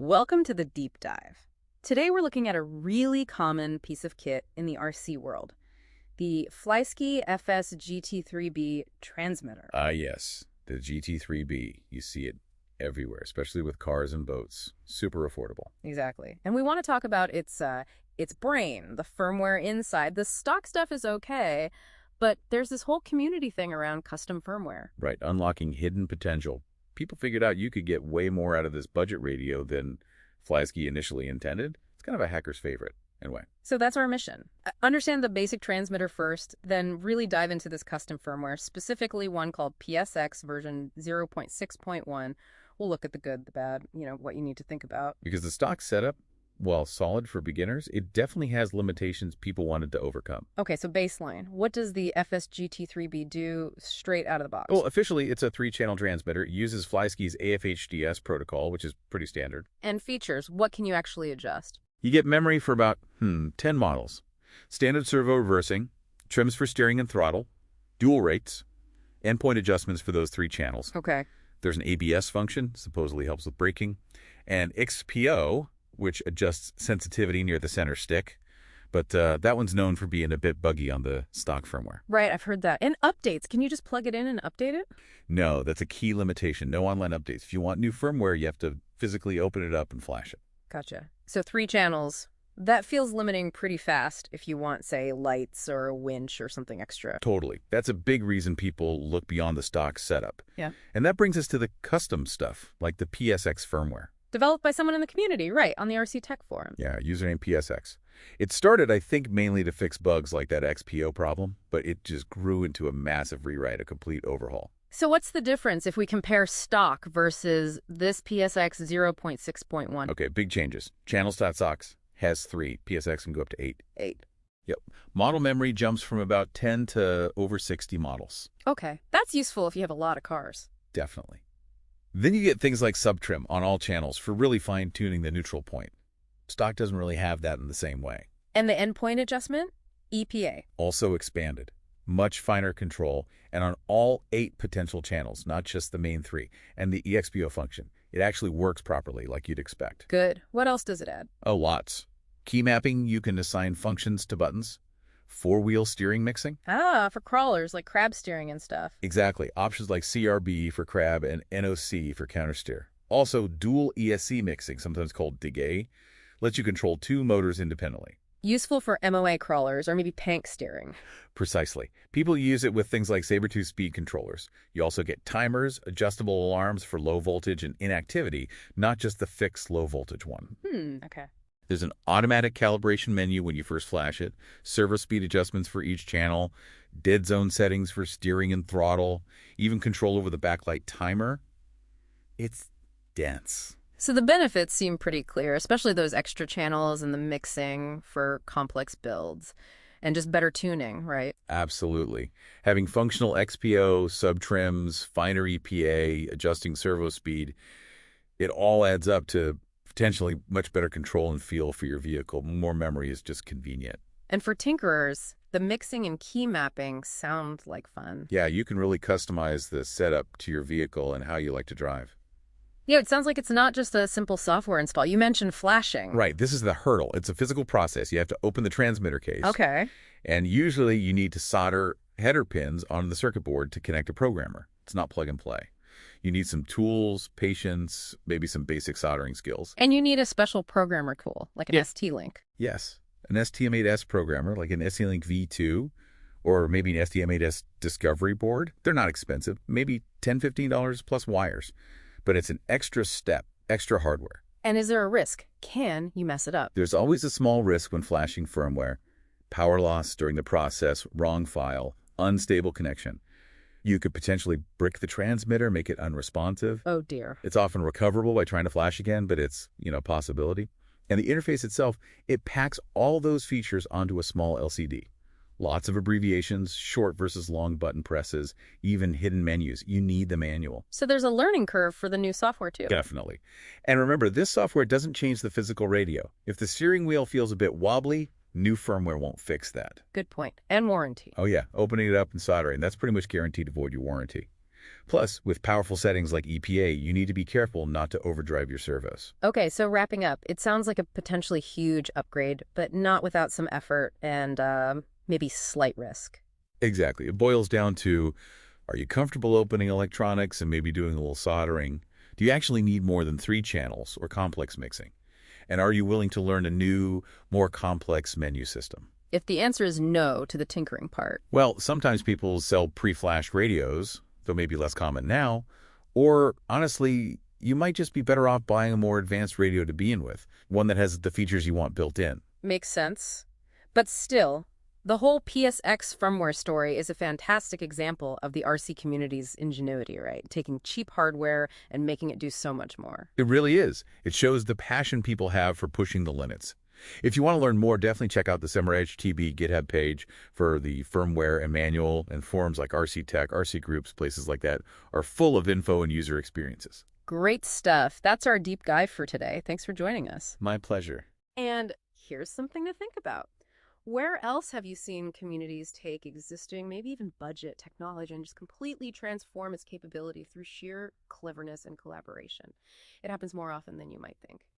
Welcome to the deep dive. Today we're looking at a really common piece of kit in the RC world, the Flysky FS GT3B transmitter. Yes, the GT3B. You see it everywhere, especially with cars and boats. Super affordable. Exactly. And we want to talk about its brain, the firmware inside. The stock stuff is okay, but there's this whole community thing around custom firmware. Right, unlocking hidden potential. People figured out you could get way more out of this budget radio than Flysky initially intended. It's kind of a hacker's favorite, anyway. So that's our mission. Understand the basic transmitter first, then really dive into this custom firmware, specifically one called PSX version 0.6.1. We'll look at the good, the bad, what you need to think about. Because the stock setup, while solid for beginners, it definitely has limitations people wanted to overcome. Okay, so baseline. What does the FSGT3B do straight out of the box? Well, officially, it's a 3-channel transmitter. It uses Flysky's AFHDS protocol, which is pretty standard. And features, what can you actually adjust? You get memory for about, 10 models. Standard servo reversing, trims for steering and throttle, dual rates, endpoint adjustments for those 3 channels. Okay. There's an ABS function, supposedly helps with braking, and XPO, which adjusts sensitivity near the center stick. But that one's known for being a bit buggy on the stock firmware. Right, I've heard that. And updates. Can you just plug it in and update it? No, that's a key limitation. No online updates. If you want new firmware, you have to physically open it up and flash it. Gotcha. So 3 channels. That feels limiting pretty fast if you want, say, lights or a winch or something extra. Totally. That's a big reason people look beyond the stock setup. Yeah. And that brings us to the custom stuff, like the PSX firmware. Developed by someone in the community, right, on the RC Tech forum. Yeah, username PSX. It started, I think, mainly to fix bugs like that XPO problem, but it just grew into a massive rewrite, a complete overhaul. So what's the difference if we compare stock versus this PSX 0.6.1? Okay, big changes. Channels.sox has 3. PSX can go up to 8. 8. Yep. Model memory jumps from about 10 to over 60 models. Okay, that's useful if you have a lot of cars. Definitely. Then you get things like subtrim on all channels for really fine-tuning the neutral point. Stock doesn't really have that in the same way. And the endpoint adjustment? EPA. Also expanded. Much finer control, and on all 8 potential channels, not just the main 3. And the EXPO function. It actually works properly, like you'd expect. Good. What else does it add? Oh, lots. Key mapping, you can assign functions to buttons. 4-wheel steering mixing. Ah, for crawlers like crab steering and stuff. Exactly. Options like CRB for crab and NOC for countersteer. Also, dual ESC mixing, sometimes called DIG-A, lets you control 2 motors independently. Useful for MOA crawlers or maybe pank steering. Precisely. People use it with things like Sabertooth speed controllers. You also get timers, adjustable alarms for low voltage and inactivity, not just the fixed low voltage one. Okay. There's an automatic calibration menu when you first flash it, servo speed adjustments for each channel, dead zone settings for steering and throttle, even control over the backlight timer. It's dense. So the benefits seem pretty clear, especially those extra channels and the mixing for complex builds and just better tuning, right? Absolutely. Having functional XPO, sub-trims, finer EPA, adjusting servo speed, it all adds up to potentially much better control and feel for your vehicle. More memory is just convenient. And for tinkerers, the mixing and key mapping sound like fun. Yeah, you can really customize the setup to your vehicle and how you like to drive. Yeah, it sounds like it's not just a simple software install. You mentioned flashing. Right, this is the hurdle. It's a physical process. You have to open the transmitter case. Okay. And usually you need to solder header pins onto the circuit board to connect a programmer. It's not plug and play. You need some tools, patience, maybe some basic soldering skills. And you need a special programmer tool, like an ST-Link. Yes, an STM8S programmer, like an ST-Link V2, or maybe an STM8S Discovery board. They're not expensive, maybe $10, $15 plus wires. But it's an extra step, extra hardware. And is there a risk? Can you mess it up? There's always a small risk when flashing firmware. Power loss during the process, wrong file, unstable connection. You could potentially brick the transmitter, make it unresponsive. Oh, dear. It's often recoverable by trying to flash again, but it's, a possibility. And the interface itself, it packs all those features onto a small LCD. Lots of abbreviations, short versus long button presses, even hidden menus. You need the manual. So there's a learning curve for the new software, too. Definitely. And remember, this software doesn't change the physical radio. If the steering wheel feels a bit wobbly, new firmware won't fix that. Good point. And warranty. Oh, yeah. Opening it up and soldering, that's pretty much guaranteed to void your warranty. Plus, with powerful settings like EPA, you need to be careful not to overdrive your servos. Okay, so wrapping up, it sounds like a potentially huge upgrade, but not without some effort and maybe slight risk. Exactly. It boils down to, are you comfortable opening electronics and maybe doing a little soldering? Do you actually need more than 3 channels or complex mixing? And are you willing to learn a new, more complex menu system? If the answer is no to the tinkering part, Well, sometimes people sell pre-flashed radios, though maybe less common now. Or, honestly, you might just be better off buying a more advanced radio to begin with, one that has the features you want built in. makes sense. But still, the whole PSX firmware story is a fantastic example of the RC community's ingenuity, right? Taking cheap hardware and making it do so much more. It really is. It shows the passion people have for pushing the limits. If you want to learn more, definitely check out the SummerEdge TB GitHub page for the firmware and manual, and forums like RC Tech, RC Groups, places like that are full of info and user experiences. Great stuff. That's our deep dive for today. Thanks for joining us. My pleasure. And here's something to think about. Where else have you seen communities take existing, maybe even budget technology and just completely transform its capability through sheer cleverness and collaboration? It happens more often than you might think.